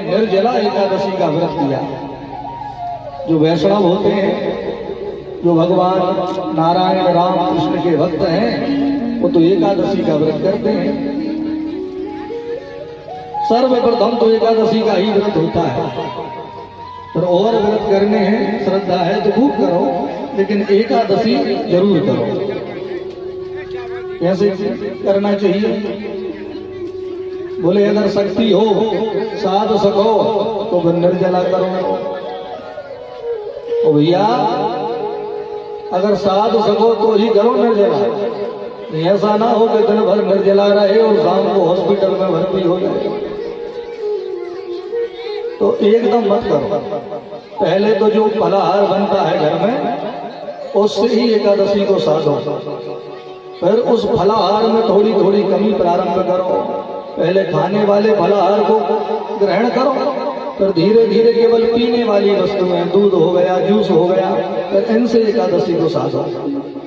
निर्जला एकादशी का व्रत किया। जो वैष्णव होते हैं, जो भगवान नारायण राम कृष्ण के भक्त हैं, वो तो एकादशी का व्रत करते हैं। सर्वप्रथम तो एकादशी का ही व्रत होता है, पर और व्रत करने हैं, श्रद्धा है तो खूब करो, लेकिन एकादशी जरूर करो। कैसे करना चाहिए? बोले अगर शक्ति हो, साध सको तो फिर निर्जला करो। ओ भैया, अगर साध सको तो ही करो निर्जला। ऐसा ना हो कि दिन भर निर्जला रहे और शाम को हॉस्पिटल में भर्ती हो जाए, तो एकदम मत करो। पहले तो जो फलाहार बनता है घर में, उससे ही एकादशी को साधो। फिर उस फलाहार में थोड़ी थोड़ी कमी प्रारंभ करो। पहले खाने वाले फलाहार को ग्रहण करो, फिर धीरे धीरे केवल पीने वाली वस्तुएं, दूध हो गया, जूस हो गया, फिर इनसे एकादशी को साधो।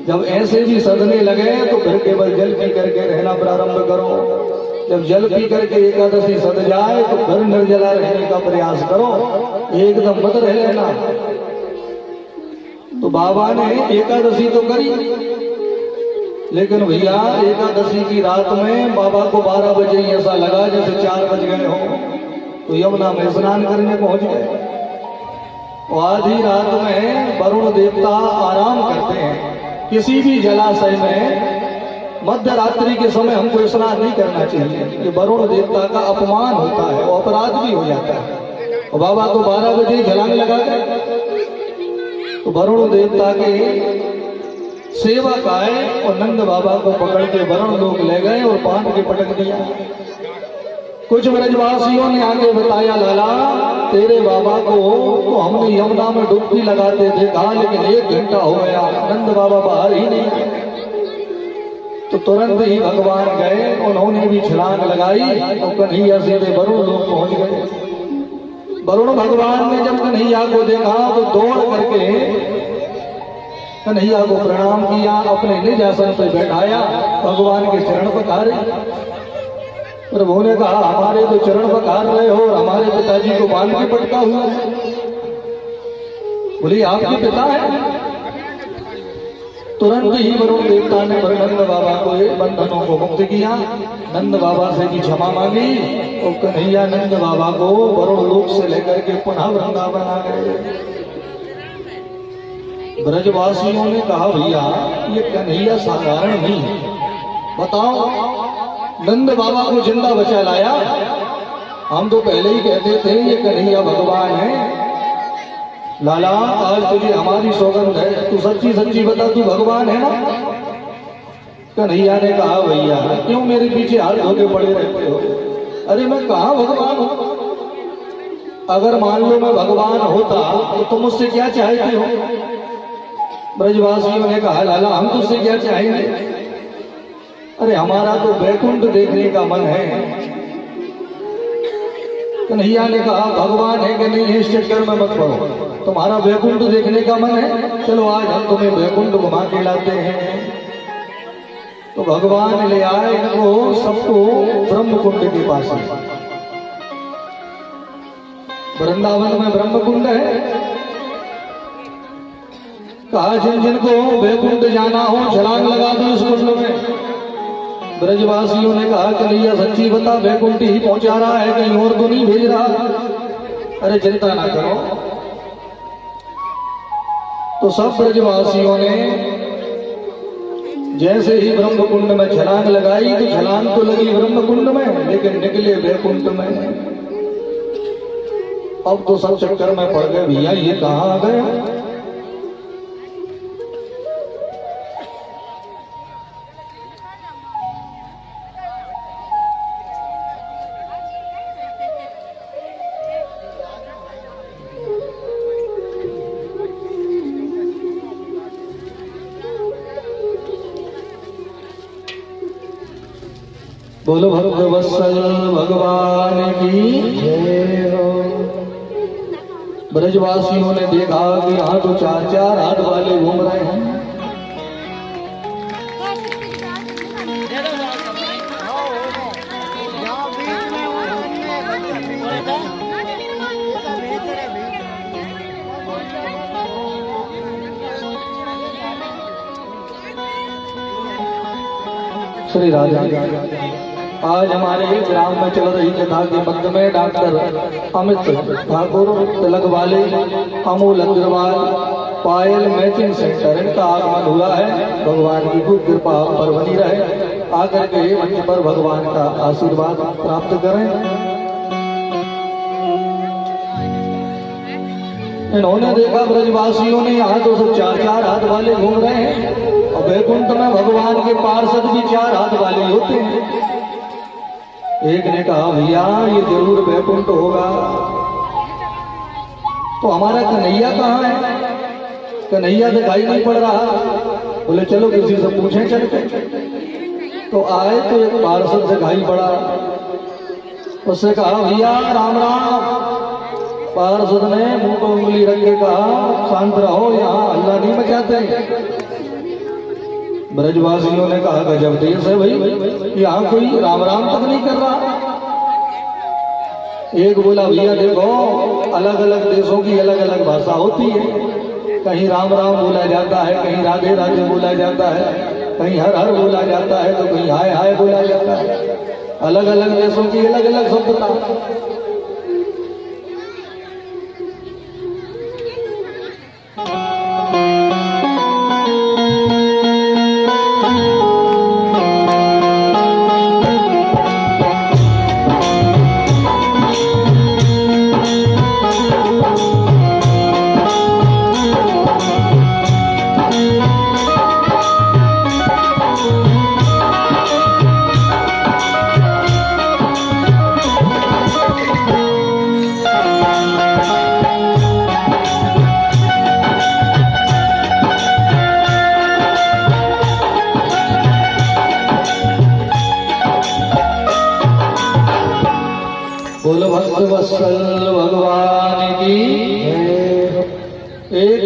जब ऐसे भी सधने लगे तो फिर केवल जल पी करके रहना प्रारंभ करो। जब जल पी करके एकादशी सध जाए तो फिर निर्जला रहने का प्रयास करो, एकदम मत रह लेना। तो बाबा ने एकादशी तो करी, लेकिन भैया एकादशी की रात में बाबा को 12 बजे ऐसा लगा जैसे 4 बज गए हो, तो यमुना में स्नान करने पहुंच गए। और आधी रात में वरुण देवता आराम करते हैं। किसी भी जलाशय में मध्य रात्रि के समय हमको स्नान नहीं करना चाहिए, ये वरुण देवता का अपमान होता है, वो अपराध भी हो जाता है। और बाबा को 12 बजे छलांग लगा गए, तो वरुण देवता के सेवक आए और नंद बाबा को पकड़ के वरुण लोग ले गए और बांध के पटक दिया। कुछ ब्रजवासियों ने आगे बताया, लाला तेरे बाबा को तो हमने यमुना में डुबकी लगाते देखा, लेकिन 1 घंटा हो गया, नंद बाबा बाहर ही नहीं आए। तो तुरंत ही भगवान गए, उन्होंने भी छलांग लगाई और कन्हैया सीधे वरुण लोग पहुंच गए। वरुण भगवान ने जब कन्हैया को देखा तो दौड़ करके कन्हैया को प्रणाम किया, अपने निज आसन पर बैठाया, भगवान के चरण पखारे। प्रभु ने कहा, हमारे तो चरण पखार रहे हो और हमारे पिताजी को बांध के पटका हुआ है। बोली आपके पिता है? तुरंत ही वरुण देवता ने नंद बाबा को बंधनों को मुक्त किया, नंद बाबा से भी क्षमा मांगी और कन्हैया नंद बाबा को वरुण लोक से लेकर के पुनः वृंदावन आ गए। ब्रजवासियों ने कहा, भैया ये कन्हैया साधारण नहीं है, बताओ नंद बाबा को जिंदा बचा लाया। हम तो पहले ही कहते थे ये कन्हैया भगवान है। लाला आज तुझे हमारी सौगंध है, तू सच्ची सच्ची बता, तू भगवान है ना? कन्हैया ने कहा, भैया क्यों मेरे पीछे हाथ धोके पड़े रहते हो? अरे मैं कहाँ भगवान हूँ? अगर मान लो मैं भगवान होता तो तुम मुझसे क्या चाहते हो? ब्रजवासियों ने कहा, लाला हम तुझसे क्या चाहेंगे? अरे हमारा तो वैकुंठ देखने का मन है। कन्हैया ने कहा, भगवान है कि नहीं है इस चक्कर में मत पड़ो, तुम्हारा वैकुंठ देखने का मन है, चलो आज हम तुम्हें वैकुंठ घुमा के लाते हैं। तो भगवान ले आए इनको सबको ब्रह्मकुंड के पास। वृंदावन में ब्रह्मकुंड है। कहा जिन जिनको वैकुंठ जाना हो छलांग लगा दो इस कुंड में। ब्रजवासियों ने कहा, कन्हैया सच्ची बता, वैकुंठ ही पहुंचा रहा है, कहीं और तो नहीं भेज रहा? अरे चिंता ना करो। तो सब ब्रजवासियों ने जैसे ही ब्रह्मकुंड में छलांग लगाई, तो छलांग तो लगी ब्रह्मकुंड में, लेकिन निकले वैकुंठ में। अब तो सब चक्कर में पड़ गए, भैया ये कहाँ आ गए? बोलो भक्तवत्सल भगवान की जय हो। ब्रजवासियों ने देखा कि यहाँ तो 4-4 हाथ वाले घूम रहे हैं। श्री राधे। आज हमारे ग्राम में चल रही कथा के मध्य में डॉक्टर अमित ठाकुर, तिलक वाले, अमूल अग्रवाल, पायल मैचिंग सेंटर, इनका आगमन हुआ है। भगवान की खूब कृपा पर बनी रहे। आकर के मंच पर भगवान का आशीर्वाद प्राप्त करें। इन्होंने देखा ब्रजवासियों ने यहाँ तो सब 4-4 हाथ वाले घूम रहे हैं और वैकुंठ में भगवान के पार्षद भी 4 हाथ वाले होते हैं। एक ने कहा भैया ये जरूर वैकुंठ होगा, तो हमारा कन्हैया कहाँ है? कन्हैया दिखाई नहीं पड़ रहा। बोले चलो किसी से पूछें चल के। तो आए तो एक पार्षद दिखाई पड़ा। उससे कहा भैया राम राम। पार्षद ने मुंह को उंगली रख के कहा शांत रहो, यहाँ हल्ला नहीं मचाते। ब्रजवासियों ने कहा गजब देश है भाई, यहाँ कोई राम राम तक नहीं कर रहा। एक बोला भैया देखो अलग अलग देशों की अलग अलग भाषा होती है। कहीं राम राम बोला जाता है, कहीं राधे राधे बोला जाता है, कहीं हर हर बोला जाता है, तो कहीं हाय हाय बोला जाता है। अलग अलग देशों की अलग अलग सभ्यता। बोलो भक्त वत्सल भगवान की। एक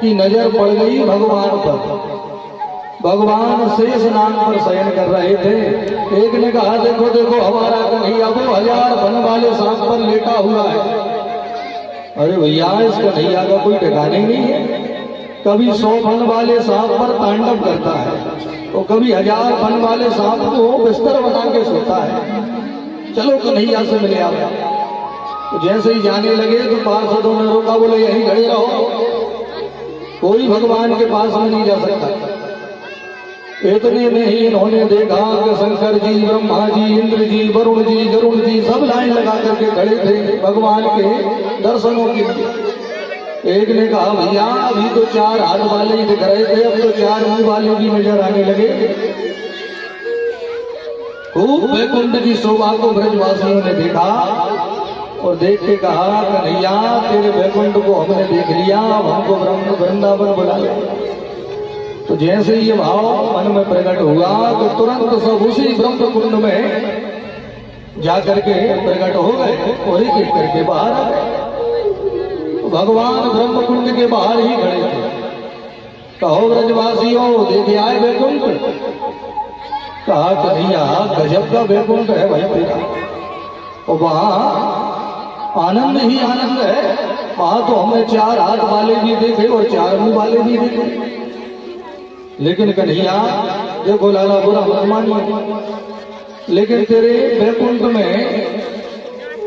की नजर पड़ गई भगवान पर। भगवान शेष नाग पर शयन कर रहे थे। एक ने कहा देखो देखो हमारा कन्हैया वो 1000 वन वाले सांप पर लेटा हुआ है। अरे भैया इस कन्हैया का कोई ठिकाने नहीं है। कभी 100 वन वाले सांप पर तांडव करता है तो कभी 1000 वन वाले सांप को बिस्तर बना के सोता है। चलो कन्हैया से मिले आप। तो जैसे ही जाने लगे तो पार्षदों ने रोका, बोले यहीं खड़े रहो, कोई भगवान के पास में नहीं जा सकता। इतने में ही इन्होंने देखा कि शंकर जी, ब्रह्मा जी, इंद्र जी, वरुण जी, गरुण जी सब लाइन लगा करके खड़े थे भगवान के दर्शनों के लिए। एक ने कहा भैया अभी तो 4 हाथ वाले ही दिख रहे थे, अब तो 4 मुंह वाले भी नजर आने लगे। खूब वैकुंठ की शोभा को ब्रजवासियों ने देखा और देख के कहा कन्हैया तेरे वैकुंठ को हमने देख लिया, अब हमको वृंदावन बुला ले। तो जैसे ये भाव मन में प्रकट हुआ तो तुरंत सब उसी ब्रह्म कुंड में जाकर के प्रकट हो गए और एक करके बाहर आ गए। तो भगवान ब्रह्म कुंड के बाहर ही खड़े थे। कहो ब्रजवासियों देखे आए वैकुंठ। कहा कन्हैया गजब का वैकुंठ है भाई तेरा, और वहां आनंद ही आनंद है। वहां तो हमने 4 हाथ वाले भी देखे और 4 मुंह वाले भी देखे। लेकिन कन्हैया देखो लाला बुरा मत मानिए, लेकिन तेरे वैकुंठ में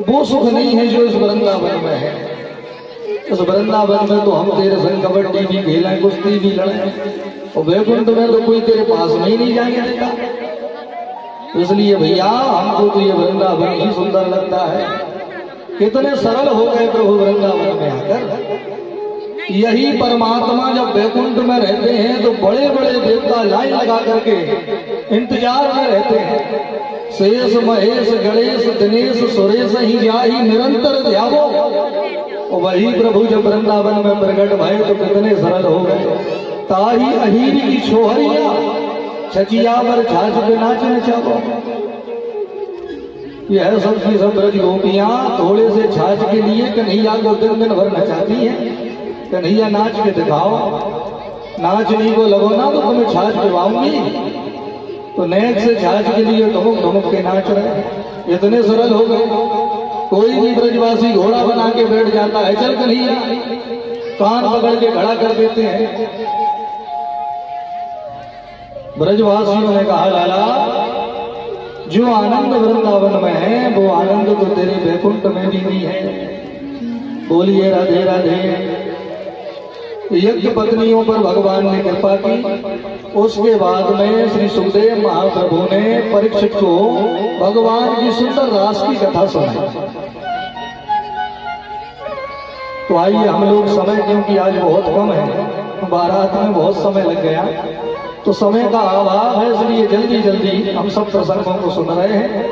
वो सुख नहीं है जो इस वृंदावन में है। इस वृंदावन में तो हम तेरे संग कबड्डी भी खेलें, कुश्ती भी लड़ें, और वैकुंठ में तो कोई तेरे पास में ही नहीं जाने देता। इसलिए भैया हमको तो ये वृंदावन ही सुंदर लगता है। कितने सरल हो गए प्रभु वृंदावन में आकर। यही परमात्मा जब वैकुंठ में रहते हैं तो बड़े बड़े देवता लाइन लगा करके इंतजार में रहते हैं। शेष महेश गणेश दिनेश सुरेश ही जाही निरंतर ध्यावो। वही प्रभु जब वृंदावन में प्रकट भये तो कितने सरल हो गए। ताही अहीर की छोहरिया छचिया पर छाछ पे नाच नचाओ। यह सब की सब ब्रज गोपियां थोड़े से छाछ के लिए कन्हैया को दिन भर नचाती हैं। कन्हैया नाच के दिखाओ, नाच नहीं को लगो ना तो तुम्हें छाछ पिवाऊंगी। तो नेक से छाछ के लिए धुमुक धुमुक के नाच रहे। इतने सरल हो गए। कोई भी ब्रजवासी घोड़ा बना के बैठ जाता है, चल कन्हैया, कान पकड़ के खड़ा कर देते हैं। ब्रजवासियों ने कहा लाला, जो आनंद वृंदावन में है वो आनंद तो तेरे वैकुंठ में भी नहीं है। बोलिए राधे राधे। यज्ञ पत्नियों पर भगवान ने कृपा की। उसके बाद में श्री सुखदेव महाप्रभु ने परीक्षित को भगवान की सुंदर रास की कथा सुनाई। तो आइए हम लोग समय, क्योंकि आज बहुत कम है, बारात में बहुत समय लग गया, तो समय का अभाव है, इसलिए जल्दी जल्दी हम सब प्रसंगों को सुन रहे हैं।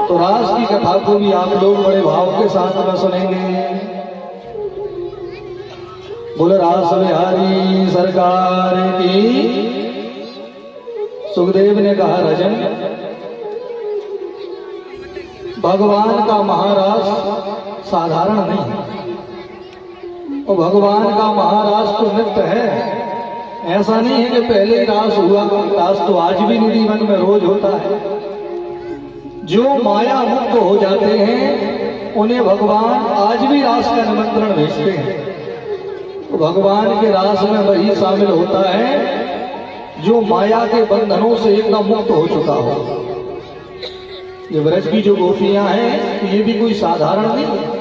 तो रास की कथा को भी आप लोग बड़े भाव के साथ में सुनेंगे। बोले रास बिहारी सरकार की। सुखदेव ने कहा, राजन, भगवान का महारास साधारण नहीं है, और भगवान का महारास तो नित्य है। ऐसा नहीं है कि पहले ही रास हुआ, रास तो आज भी निधि वन में रोज होता है। जो माया मुक्त हो जाते हैं उन्हें भगवान आज भी रास का निमंत्रण भेजते हैं। तो भगवान के रास में वही शामिल होता है जो माया के बंधनों से एकदम मुक्त हो चुका हो। ये ब्रज की जो गोपियां हैं ये भी कोई साधारण नहीं है।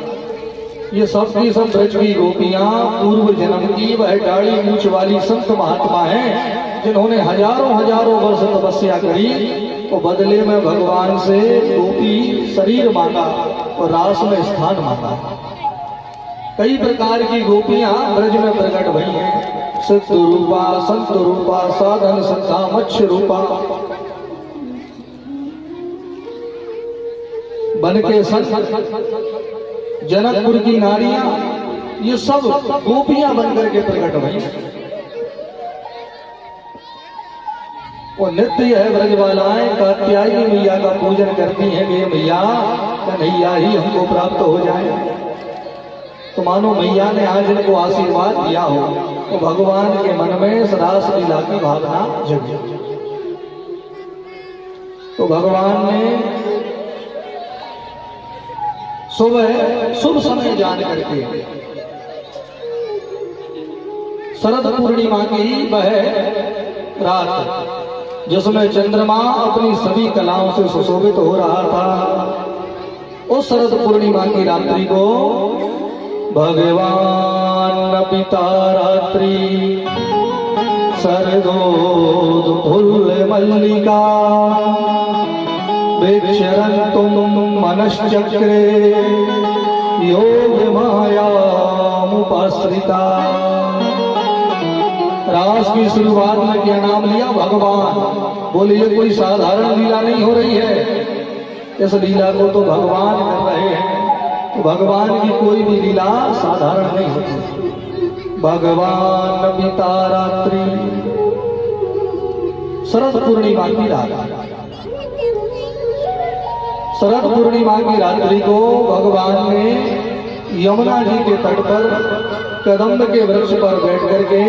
ये सब की सब ब्रज की गोपियां पूर्व जन्म की वह दाढ़ी मूछ वाली संत महात्मा हैं, जिन्होंने हजारों हजारों वर्ष तपस्या करी और बदले में भगवान से गोपी शरीर मांगा और रास में स्थान मांगा। कई प्रकार की गोपियां ब्रज में प्रकट हुई हैं। सिद्ध रूपा, संत रूपा, साधन संता, मत्स्य रूपा, बन के संत जनकपुर की नारियां, ये सब गोपियां बनकर के प्रकट हुई। वो नित्य है ब्रजवालाएं कात्यायनी मैया का पूजन करती हैं कि मैया कन्हैया ही हमको प्राप्त हो जाए। तो मानो मैया ने आज इनको आशीर्वाद दिया हो, तो भगवान के मन में रास लीला की भावना जगी। तो भगवान ने सुबह शुभ समय जान करके शरद पूर्णिमा की वह रात जिसमें चंद्रमा अपनी सभी कलाओं से सुशोभित हो रहा था, उस शरद पूर्णिमा की रात्रि को भगवान पिता रात्रि शरदोत्फुल्ल मल्लिका विक्षरन्तुं मनश्चक्रे योग मायामुपाश्रिता। रास की शुरुआत में क्या नाम लिया? भगवान। बोले ये कोई साधारण लीला नहीं हो रही है, इस लीला को तो भगवान कर रहे हैं। तो भगवान की कोई भी लीला साधारण नहीं होती। भगवान पिता रात्रि शरद पूर्णिमा की रात, शरद पूर्णिमा की रात्रि को भगवान ने यमुना जी के तट पर कदम्ब के वृक्ष पर बैठ करके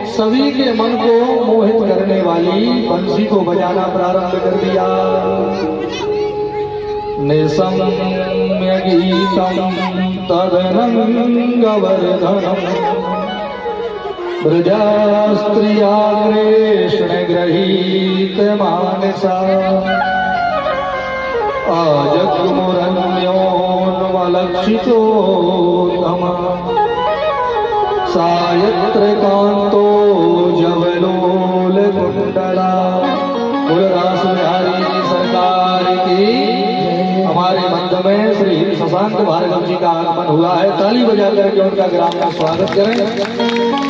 सभी के मन को मोहित करने वाली बंसी को बजाना प्रारंभ कर दिया। निसम्य गीतम तदनंगवर्धनम ब्रजा स्त्रिया कृष्ण गृहीत मानसा आजग्मुरन्योन्मलक्षितोत्तम सायत्र कांतो जवलोल कुंडला। रास बिहारी सरकार की। हमारे मंच में श्री शशांक भार्गव जी का आगमन हुआ है। ताली बजा करके उनका ग्राम में स्वागत करें।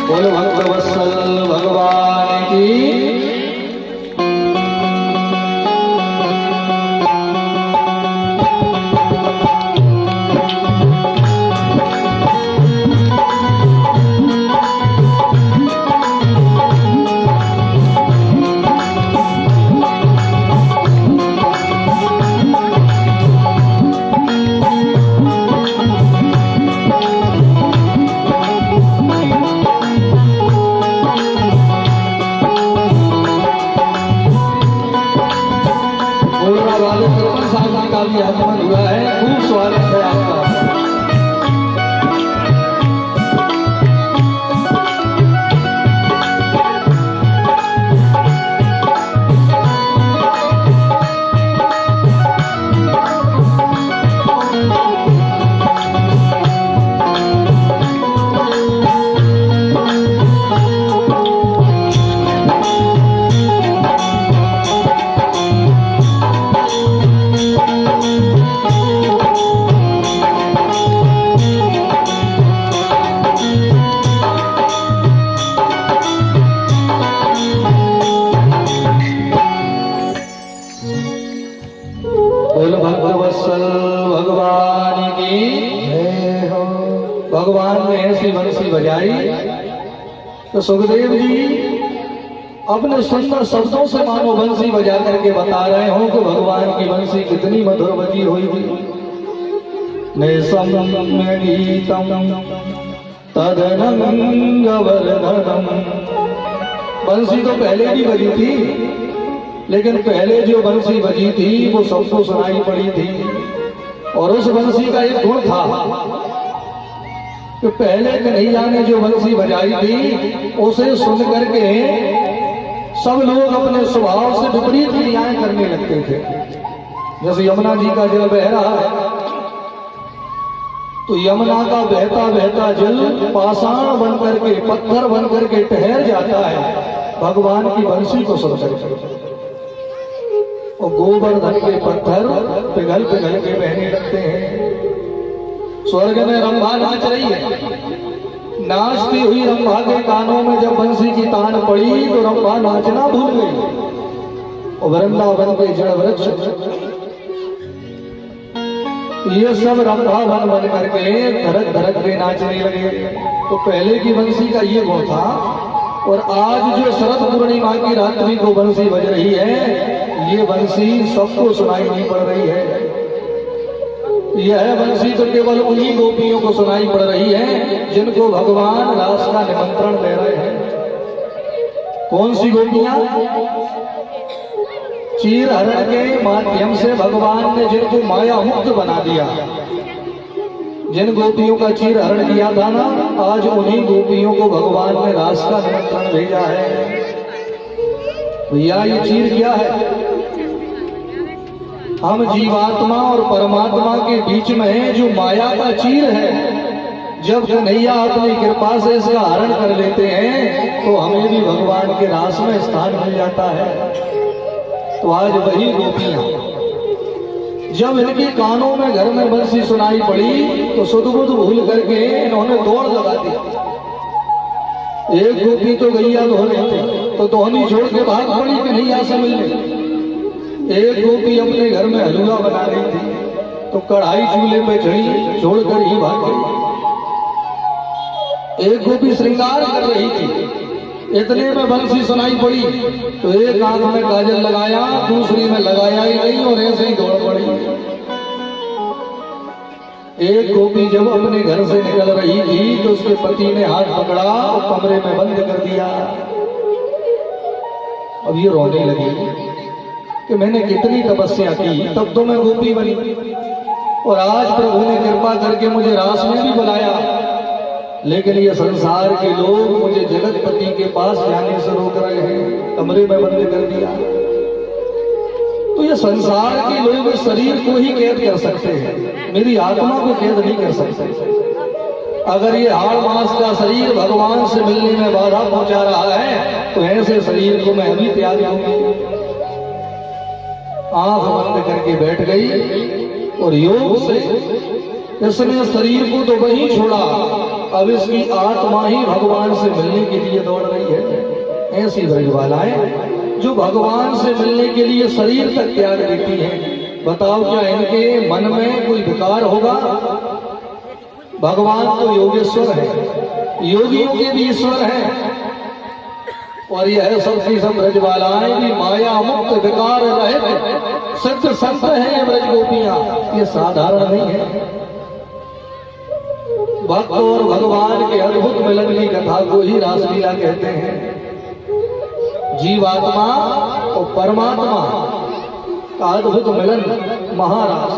बोलो भक्त वत्सल भगवान की। की जय हो। भगवान ने ऐसी बंसी बजाई तो सुखदेव जी अपने सुंदर शब्दों से मानो बंसी बजा करके बता रहे हो कि भगवान की बंसी कितनी मधुर बजी हुई थी। गीतम तदनंगवर्धनम। बंसी तो पहले भी बजी थी, लेकिन पहले जो बंसी बजी थी वो सबको सुनाई पड़ी थी। और उस बंसी का एक गुण था कि पहले कन्हैया ने जो बंसी बजाई थी उसे सुन करके सब लोग अपने स्वभाव से विपरीत क्रियाएं करने लगते थे। जैसे यमुना जी का जल बह रहा है तो यमुना का बहता बहता जल पाषाण बन करके, पत्थर बन करके ठहर जाता है भगवान की बंसी को सुन करके। और गोवर्धन के पत्थर पिघल पिघल के बहने लगते हैं। स्वर्ग में रंभा नाच रही है, नाचती हुई रंभा के कानों में जब बंसी की तान पड़ी तो रंभा नाचना भूल गई। और वृंदावन के जड़ वृक्ष ये सब रंभा बन बन करके धड़क धड़क के नाचने लगे। तो पहले की बंसी का ये गुण था। और आज जो शरद पूर्णिमा की रात्रि को बंसी बज रही है, ये बंसी सबको सुनाई नहीं पड़ रही है। यह बंसी तो केवल उन्हीं गोपियों को सुनाई पड़ रही है जिनको भगवान रास का निमंत्रण दे रहे हैं। कौन सी गोपियां? चीर हरण के माध्यम से भगवान ने जिनको माया मुक्त बना दिया, जिन गोपियों का चीर हरण किया था ना, आज उन्हीं गोपियों को भगवान ने रास का निमंत्रण भेजा है। भैया ये चीर क्या है? हम जीवात्मा और परमात्मा के बीच में जो माया का चीर है, जब कन्हैया अपनी कृपा से इसका हरण कर लेते हैं तो हमें भी भगवान के रास में स्थान मिल जाता है। तो आज वही गोपियां जब इनके कानों में घर में बंसी सुनाई पड़ी तो सुध-बुध भूल करके इन्होंने दौड़ लगा दी। एक गोपी तो गैया धो रहे थे तो दोहनी छोड़ के भाग पड़ी कन्हैया से मिलने। एक गोपी अपने घर में हलवा बना रही थी तो कढ़ाई चूल्हे पे चढ़ी, छोड़कर ही भाग गई। एक गोपी श्रृंगार कर रही थी, इतने में बंसी सुनाई पड़ी तो एक आंख में काजल लगाया, दूसरी में लगाया ही नहीं और ऐसे ही दौड़ पड़ी। एक गोपी जब अपने घर से निकल रही थी तो उसके पति ने हाथ पकड़ा और कमरे में बंद कर दिया। अब ये रोने लगी कि मैंने कितनी तपस्या की तब तो मैं गोपी बनी, और आज प्रभु ने कृपा करके मुझे रास में भी बुलाया, लेकिन ये संसार के लोग मुझे जगतपति के पास जाने से रोक रहे हैं, कमरे में बंद कर दिया। तो ये संसार के लोग शरीर को ही कैद कर सकते हैं, मेरी आत्मा को कैद नहीं कर सकते। अगर ये हाड़ मांस का शरीर भगवान से मिलने में बाधा पहुंचा रहा है तो ऐसे शरीर को मैं अभी त्याग दूंगी। आंख बंद करके बैठ गई और योग से इसने शरीर को तो वहीं छोड़ा, अब इसकी आत्मा ही भगवान से मिलने के लिए दौड़ रही है। ऐसी ब्रजबालाएं जो भगवान से मिलने के लिए शरीर तक त्याग देती हैं, बताओ क्या इनके मन में कोई विकार होगा? भगवान तो योगेश्वर है, योगियों के भी ईश्वर है, और यह सबकी सब ब्रजबालाएं भी माया मुक्त विकार रहित सिद्ध संत है। ब्रज गोपियां ये साधारण नहीं है। भक्त और भगवान के अद्भुत मिलन की कथा को ही रासलीला कहते हैं। जीवात्मा और परमात्मा का अद्भुत मिलन महारास।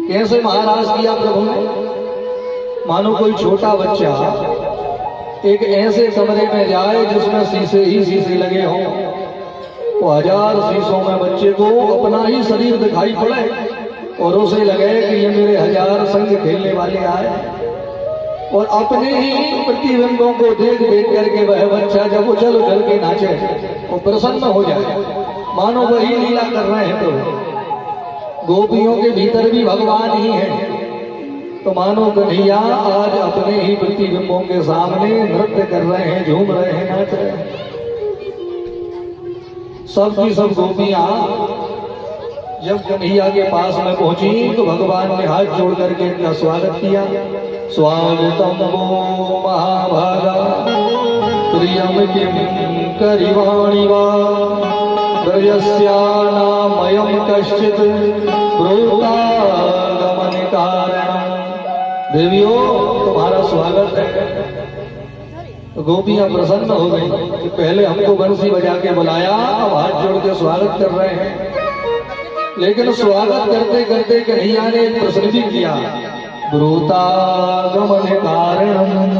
कैसे महारास किया प्रभु ने? मानो कोई छोटा बच्चा एक ऐसे कमरे में जाए जिसमें शीशे ही शीशे लगे हों, तो 1000 शीशों में बच्चे को अपना ही शरीर दिखाई पड़े और उसे लगे कि ये मेरे 1000 संग खेलने वाले आए, और अपने ही प्रतिबिंबों को देख देख करके वह बच्चा जब उछल उछल के नाचे और प्रसन्न हो जाए, मानो वही लीला कर रहे हैं। तो गोपियों के भीतर भी भगवान ही है, तो मानो कन्हैया आज अपने ही प्रतिबिंबों के सामने नृत्य कर रहे हैं, झूम रहे हैं, नाच रहे हैं। सब की सब गोपियां जब कन्हैया के पास में पहुंची तो भगवान ने हाथ जोड़ करके इनका स्वागत किया। स्वागतम वो महाभागा प्रियम किम करिवाणि वा ब्रजस्यानामयं कश्चित् ब्रूतागमन कारणम्। देवियों तुम्हारा स्वागत है। तो गोपियां प्रसन्न हो गई कि पहले हमको बंसी बजा के बुलाया, अब हाथ जोड़ के स्वागत कर रहे हैं। लेकिन स्वागत करते करते कन्हैया ने एक प्रश्न भी किया, ब्रूतागमन कारणम्।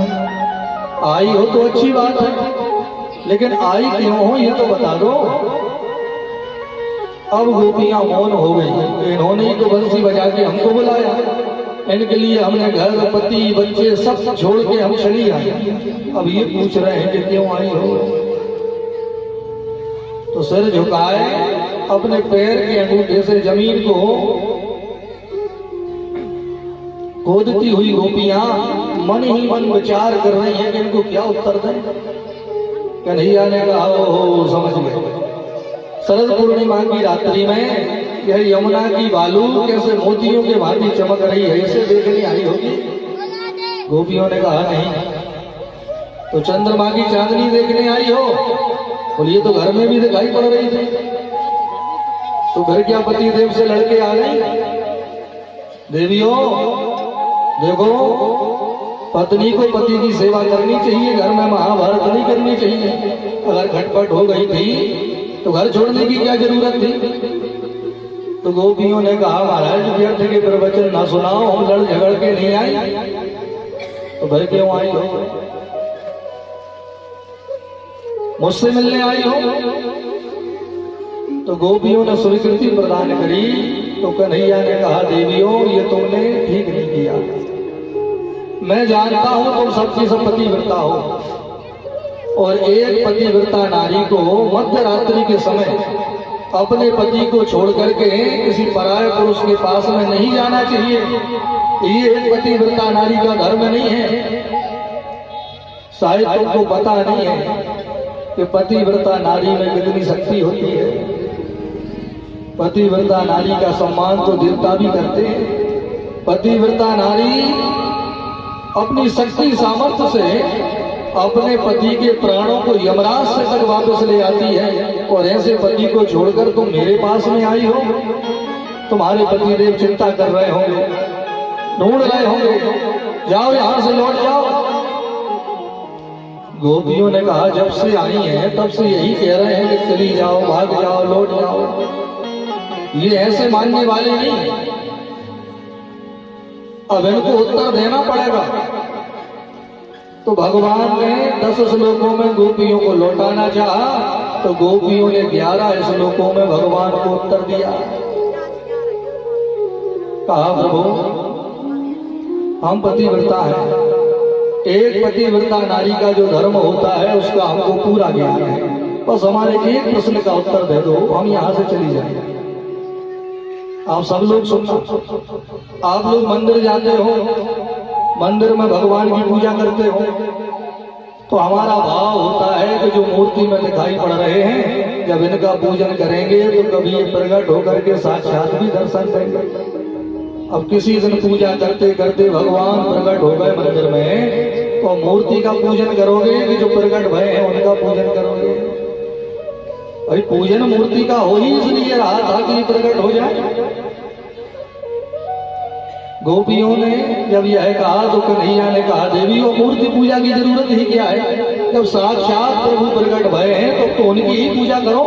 आई हो तो अच्छी बात है, लेकिन आई क्यों हो ये तो बता दो। अब गोपियां मौन हो गई। इन्होंने ही तो बंसी बजा के हमको बुलाया, इनके लिए हमने घर पति बच्चे सब छोड़ के हम चली आई। अब ये पूछ रहे हैं कि क्यों आई हो। तो सिर झुकाए अपने पैर के अंगूठे से जमीन को खोदती हुई गोपियां मन ही मन विचार कर रही हैं कि इनको क्या उत्तर दें। कन्हैया ने कहा, ओ समझ गए। शरद पूर्णिमा की रात्रि में यह यमुना की बालू कैसे मोतियों के भांति चमक रही है, इसे देखने आई होगी। गोपियों ने कहा नहीं। तो चंद्रमा की चांदनी देखने आई हो? बोलिए तो घर में भी दिखाई पड़ रही थी। तो घर क्या पति देव से लड़के आ गई? देवियों देखो, पत्नी को पति की सेवा करनी चाहिए, घर में महाभारत नहीं करनी चाहिए। अगर खटपट हो गई थी तो घर छोड़ने की क्या जरूरत थी? तो गोपियों ने कहा, महाराज व्यर्थ के प्रवचन ना सुनाओ, हम लड़ झगड़ के नहीं आई। तो घर क्यों आई हो? मुझसे मिलने आई हो? तो गोपियों ने स्वीकृति प्रदान करी। तो कन्हैया ने कहा, देवियों ये तुमने ठीक नहीं किया। मैं जानता हूं तुम सबकी सब पतिव्रता हो, और एक पतिव्रता नारी को मध्य रात्रि के समय अपने पति को छोड़ करके किसी पराये पुरुष के पास में नहीं जाना चाहिए। ये एक पतिव्रता नारी का धर्म नहीं है। शायद तुमको पता नहीं है कि पतिव्रता नारी में कितनी शक्ति होती है। पतिव्रता नारी का सम्मान तो देवता भी करते हैं। पतिव्रता नारी अपनी शक्ति सामर्थ्य से अपने पति के प्राणों को यमराज से तक वापस ले आती है। और ऐसे पति को छोड़कर तुम मेरे पास में आई हो? तुम्हारे पतिदेव चिंता कर रहे होंगे, ढूंढ रहे होंगे, जाओ यहां से लौट जाओ। गोपियों ने कहा, जब से आई हैं तब से यही कह रहे हैं कि चली जाओ, भाग जाओ, लौट जाओ। ये ऐसे मानने वाले नहीं। अब इनको उत्तर देना पड़ेगा। तो भगवान ने 10 श्लोकों में गोपियों को लौटाना चाहा, तो गोपियों ने 11 श्लोकों में भगवान को उत्तर दिया। कहा, प्रभु हम पतिव्रता हैं, एक पतिव्रता नारी का जो धर्म होता है उसका हमको पूरा ज्ञान है। बस हमारे एक प्रश्न का उत्तर दे दो, हम यहां से चली जाएंगे। आप सब लोग सुनना। आप लोग मंदिर जाते हो, मंदिर में भगवान की पूजा करते हो, तो हमारा भाव होता है कि जो मूर्ति में दिखाई पड़ रहे हैं, जब इनका पूजन करेंगे तो कभी ये प्रकट होकर के साक्षात भी दर्शन देंगे। अब किसी दिन पूजा करते करते भगवान प्रकट हो गए मंदिर में, तो मूर्ति का पूजन करोगे कि जो प्रकट भय है उनका पूजन करोगे? भाई पूजन मूर्ति का हो ही इसलिए रहा था कि प्रकट हो जाए। गोपियों ने जब यह कहा तो कन्हैया ने कहा, देवी वो मूर्ति पूजा की जरूरत ही क्या है? जब साक्षात प्रभु प्रकट भय हैं तो उनकी ही पूजा करो।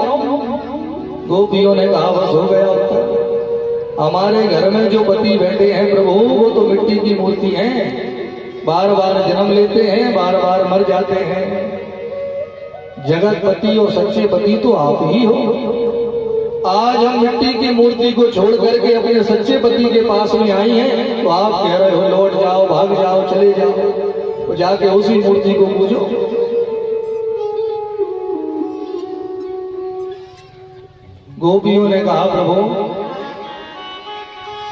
गोपियों ने कहा, बस हो गया उत्तर। हमारे घर में जो पति बैठे हैं प्रभु, वो तो मिट्टी की मूर्ति हैं, बार बार जन्म लेते हैं, बार बार मर जाते हैं। जगत पति और सच्चे पति तो आप ही हो। आज हम मिट्टी की मूर्ति को छोड़ करके अपने सच्चे पति के पास में आई हैं, तो आप कह रहे हो लौट जाओ, भाग जाओ, चले जाओ। तो जाके उसी मूर्ति को पूजो। गोपियों ने कहा, प्रभु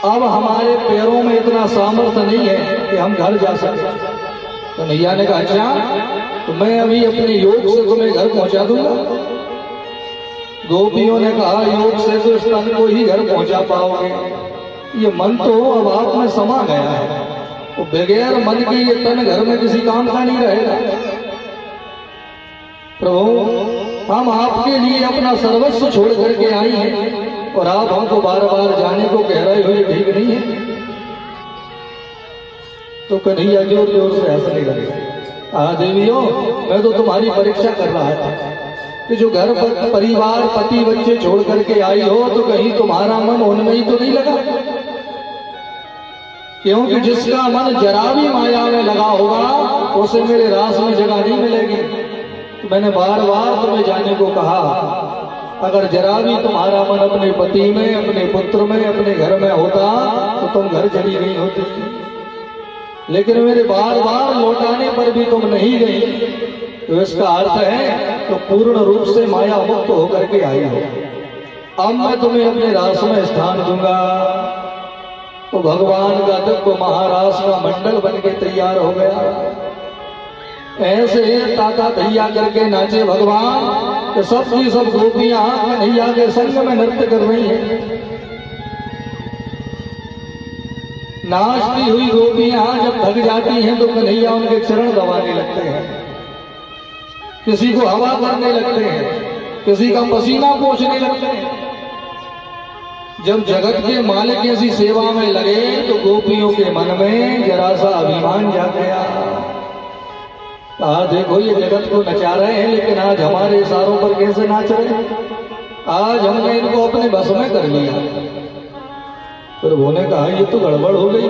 अब हमारे पैरों में इतना सामर्थ्य नहीं है कि हम घर जा सके। तो नैया ने कहा, अच्छा तो मैं अभी अपने योग से तुम्हें घर पहुंचा दूंगा। गोपियों ने कहा योग से तो इस तन को ही घर पहुंचा पाओगे, ये मन तो अब आप में समा गया है, तो बगैर मन के ये तन घर में किसी काम का नहीं रहेगा। प्रभु हम आपके लिए अपना सर्वस्व छोड़ करके आई हैं और आप हमको बार बार जाने को कह रहे हो, ये ठीक नहीं है। तो कन्हैया जोर जोर से हंसने लगे। देवियों मैं तो तुम्हारी परीक्षा कर रहा था कि जो घर पर परिवार पति बच्चे छोड़ करके आई हो तो कहीं तुम्हारा मन उनमें ही तो नहीं लगा, क्योंकि जिसका मन जरा भी माया में लगा होगा उसे मेरे रास में जगह नहीं मिलेगी। तो मैंने बार बार तुम्हें जाने को कहा, अगर जरा भी तुम्हारा मन अपने पति में, अपने पुत्र में, अपने घर में होता तो तुम घर चली गई होती, लेकिन मेरे बार बार लौटाने पर भी तुम नहीं गई, तो इसका अर्थ है तो पूर्ण रूप से माया मुक्त होकर के आई हो। अब मैं तुम्हें अपने रास में स्थान दूंगा। तो भगवान का दिव्य महाराज का मंडल बन के तैयार हो गया। ऐसे ताता तैया करके नाचे भगवान कि सब की सब गोपियां कन्हैया के संग में नृत्य कर रही हैं। नाचती हुई गोपियां जब थक जाती हैं तो कन्हैया उनके चरण दबाने लगते हैं, किसी को हवा करने लगते हैं, किसी का पसीना पोंछने लगते हैं। जब जगत के मालिक ऐसी सेवा में लगे तो गोपियों के मन में जरा सा अभिमान जाग गया। कहा देखो ये जगत को नचा रहे हैं, लेकिन आज हमारे इशारों पर कैसे नाच रहे हैं, आज हमने इनको अपने बस में कर लिया। प्रभु ने कहा ये तो गड़बड़ हो गई,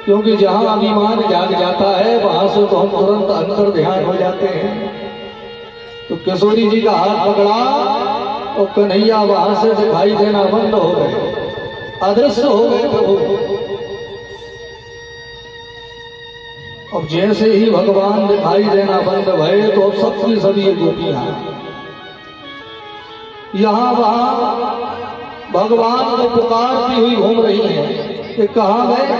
क्योंकि जहां अभिमान जाग जाता है वहां से तो हम तुरंत अंतर ध्यान हो जाते हैं। तो किशोरी जी का हाथ पकड़ा और कन्हैया वहां से दिखाई देना बंद हो गए, अदृश्य हो गए प्रभु। अब जैसे ही भगवान दिखाई देना बंद भये तो अब सबकी सभी गोपियां यहां वहां भगवान को पुकारती हुई घूम रही है कि कहां गए,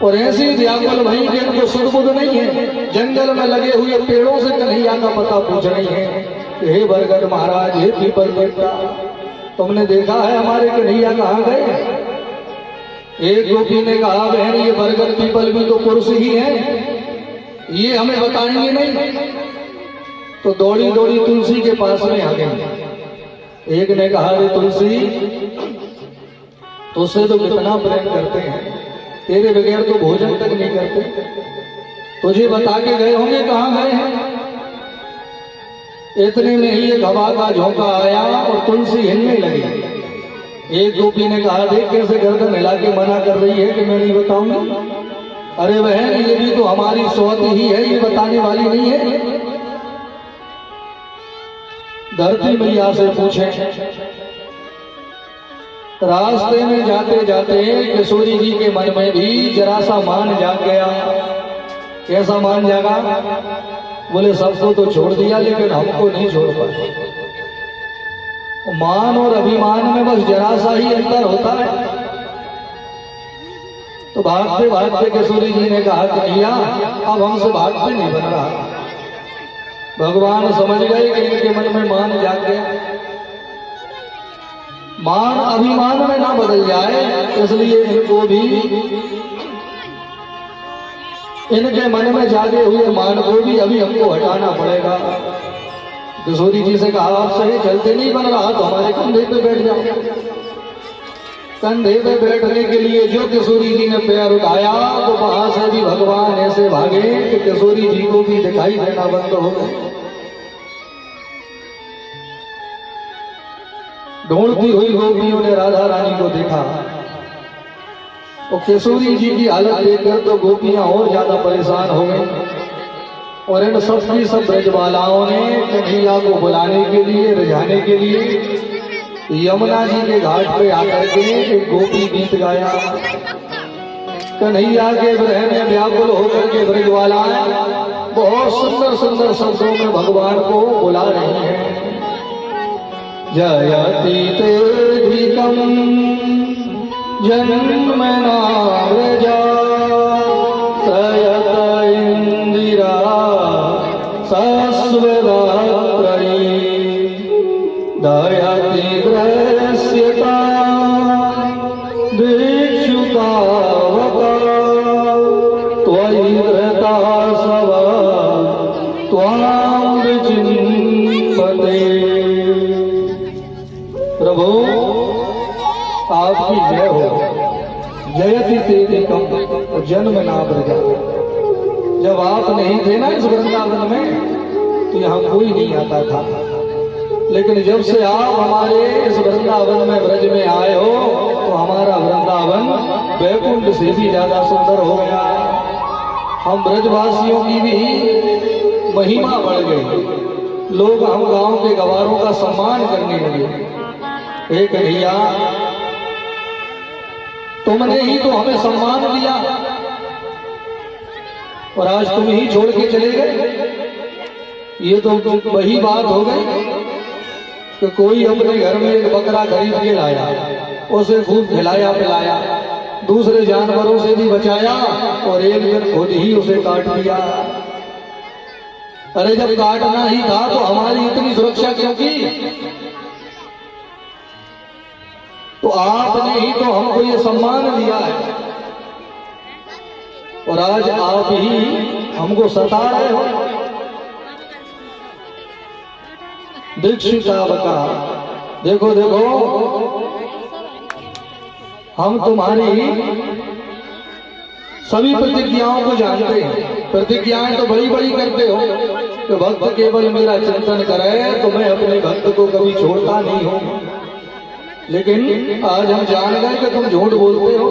और ऐसी व्याकुल भई कि इनको सुध-बुध नहीं है। जंगल में लगे हुए पेड़ों से कन्हैया का पता पूछ रही है कि हे बरगद महाराज, हे पीपल देवता, तुमने देखा है हमारे कन्हैया कहाँ गए? एक गोपी ने कहा बहन ये बरगद पीपल भी तो पुरुष ही है, ये हमें बताएंगे नहीं। तो दौड़ी दौड़ी तुलसी के पास में आ गई। एक ने कहा अरे तुलसी तुझसे तो कितना प्रेम करते हैं, तेरे बगैर तो भोजन तक नहीं करते, तुझे बता के गए होंगे कहाँ गए हैं। इतने में ही एक हवा का झोंका आया और तुलसी हिलने लगी। एक गोपी ने कहा देख कैसे गर्दन हिला के मना कर रही है कि मैं नहीं बताऊंगी। अरे बहन ये भी तो हमारी सौत ही है, ये बताने वाली नहीं है। धरती मैया से पूछे। रास्ते में जाते जाते किशोरी जी के मन में भी जरा सा मान जाग गया। कैसा मान जागा? बोले सबको तो छोड़ दिया लेकिन हमको नहीं छोड़ पाए। मान और अभिमान में बस जरा सा ही अंतर होता है। तो भागते भागते किशोरी जी ने कहा कि भैया अब हमसे भागते नहीं बन रहा। भगवान समझ गए कि इनके मन में मान जाग गया। मान अभिमान में ना बदल जाए, इसलिए इनको भी इनके मन में जागे हुए मान को भी अभी हमको हटाना पड़ेगा। किशोरी जी से कहा आप सही चलते नहीं बन रहा तो हमारे कंधे पे बैठ जाओ। कंधे पे बैठने के लिए जो किशोरी जी ने पैर उठाया तो वहां से भी भगवान ऐसे भागे कि किशोरी जी को भी दिखाई देना बंद हो गए। ढूंढती हुई गोपियों ने राधा रानी को देखा और किशोरी जी की हालत देखकर तो गोपियां और ज्यादा परेशान हो गई। और इन सब की सब ब्रजबालाओं ने कन्हैया को बुलाने के लिए, रिझाने के लिए यमुना जी के घाट पे आकर के एक गोपी गीत गाया। कन्हैया के विरह में व्याकुल होकर के ब्रजबालाएं बहुत सुंदर सुंदर शब्दों में भगवान को बुला रही हैं। जयति तेधिकं जन्मनाव्रजा सयत इंदिरा सस्वदा आपकी जय हो। जयति तेरे कम जन्म ना ब्रजा। जब आप नहीं थे ना इस वृंदावन में तो यहाँ कोई नहीं आता था, लेकिन जब से आप हमारे इस वृंदावन में ब्रज में आए हो तो हमारा वृंदावन वैकुंठ से भी ज्यादा सुंदर हो गया। हम ब्रजवासियों की भी महिमा बढ़ गई। लोग हम गांव के गवारों का सम्मान करने लगे। हे कन्हैया, तुमने ही तो हमें सम्मान दिया और आज तुम ही छोड़ के चले गए। ये तो वही बात हो गई कि कोई अपने घर में एक बकरा खरीद के लाया, उसे खूब खिलाया पिलाया, दूसरे जानवरों से भी बचाया और एक दिन खुद ही उसे काट दिया। अरे जब काटना ही था तो हमारी इतनी सुरक्षा क्यों की? तो आपने ही तो हमको ये सम्मान दिया है और आज आप ही हमको सता रहे हो। दीक्षिता बता, देखो देखो, हम तुम्हारी सभी प्रतिज्ञाओं को जानते हैं। प्रतिज्ञाएं तो बड़ी बड़ी करते हो कि भक्त केवल मेरा चिंतन करे तो मैं अपने भक्त को कभी छोड़ता नहीं हूं, लेकिन आज हम जान गए कि तुम झूठ बोलते हो।